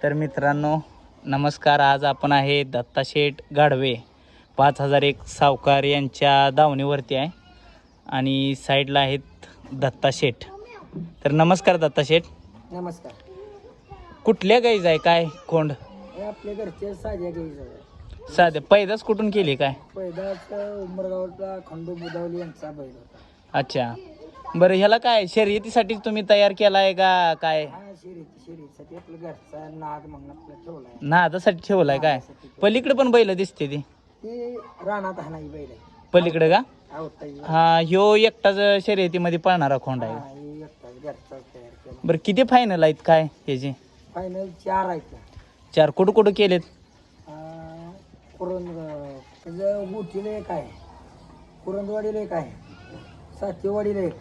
तर मित्रांनो नमस्कार. आज आपण आहे दत्ताशेठ गाढवे 5001 सावकार यांच्या दावणीवरती आहे आणि साईडला आहेत दत्ताशेठ. तर नमस्कार दत्ताशेठ. नमस्कार. कुठल्या गाईज आहे काय खोंड? हे आपल्या घरचे साध्या गाईज आहे. साधे पैदास कुठून केली काय? पैदाच उमरगावचा खंडू बुधावली यांचा बैल होता. अच्छा बरं, ह्याला काय शर्यतीसाठी तुम्ही तयार केला आहे का काय? हा शर्यतीसाठी आपलं घरचा नाद म्हणून आपला ठेवला आहे. नादासाठी ठेवलाय काय? पलीकडे पण बैल दिसते ती ते रानात हाणाई बैल आहे. पलीकडे का? आवडता हा, ह्यो एकटाच शर्यतीमध्ये पळणारा खोंड आहे. एकटाच घरचा तयार केला. बरं किती फायनल आहेत काय ह्याचे? फायनल 4 आहेत. 4 कुठं केलेत? गुटीला एक आहे, कुरंदवाडीला एक आहे, सातेवाडीला एक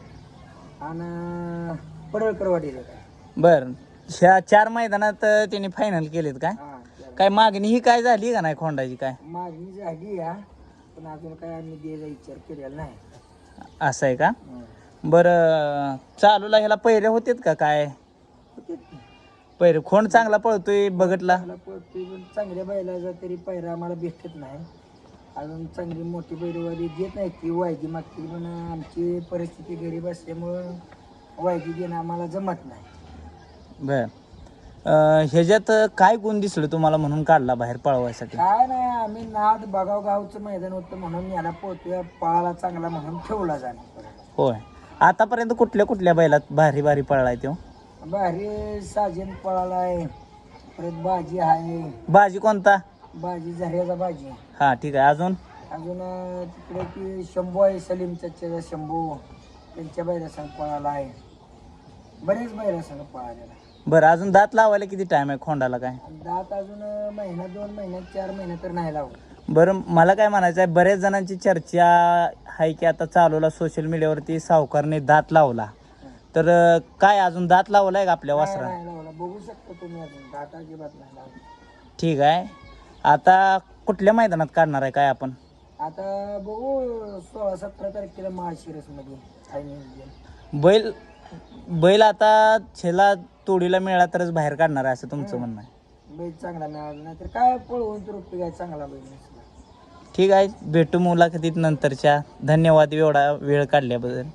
आणि पडळकरवाडीला एक आहे. बरं, ह्या 4 मैदानात त्यांनी फायनल केलेत काय? हा, काय मागणी ही काय झाली का नाही खोंडाची काय? मागणी झाली या, पण अजून काय आम्ही द्यायचा विचार केलेला नाही. असं आहे का? बरं, चालूला ह्याला पहिरे होतेत का काय? पहिरे खोंड चांगला पळतोय बघटला. चांगला पळतोय, पण चांगल्या बैलाचा तरी पैरा आम्हाला भेटत नाही. अजून चांगली मोठी बैलवाली देत नाही ती वायदी मागती, पण आमची परिस्थिती गरीब असल्यामुळं वायदी देणं आम्हाला जमत नाही. बर, ह्याच्यात काय गुण दिसलं तुम्हाला म्हणून काढला बाहेर पळवायसाठी? काय नाही, आम्ही नाद बगाव गावचं मैदान होतं म्हणून याला पोहतोय, पळाला चांगला म्हणून ठेवला जाणार. होय, आतापर्यंत कुठल्या बैलात भारी भारी पळलाय तो? भारी साजेन पळाला आहे, परत बाजी आहे. बाजी कोणता? बाजी झऱ्याचा बाजी. हा ठीक आहे. अजून तिकडे ती शंभू आहे, सलीम चच्चेचा शंभू, त्यांच्या बैला संग पळाला आहे. बरेच बैला संग पळालेला. बरं, अजून दात लावायला किती टाइम आहे खोंडाला काय? दात अजून महिना 2 महिन्यात 4 महिने तर नाही लावू. बरं, मला काय म्हणायचं आहे, बऱ्याच जणांची चर्चा आहे की आता चालवला सोशल मीडियावरती सावकारने दात लावला, तर काय अजून दात लावलाय का आपल्या वासरा? नाही लावला, बघू शकता तुम्ही, अजून दात अजिबात नाही लावला. ठीक आहे. आता कुठल्या मैदानात काढणार आहे काय आपण? आता बघू 16-17 तारखेला महाशिरस मध्ये फायनल. बैल आता छेला तोडीला मिळाला तरच बाहेर काढणार आहे असं तुमचं म्हणणं आहे? बैल चांगला मिळाला नाही तर काय पळवून तर उपयोग आहे, चांगला बैल नसला. ठीक आहे, भेटू मुलाखतीत नंतरच्या. धन्यवाद एवढा वेळ काढल्याबद्दल.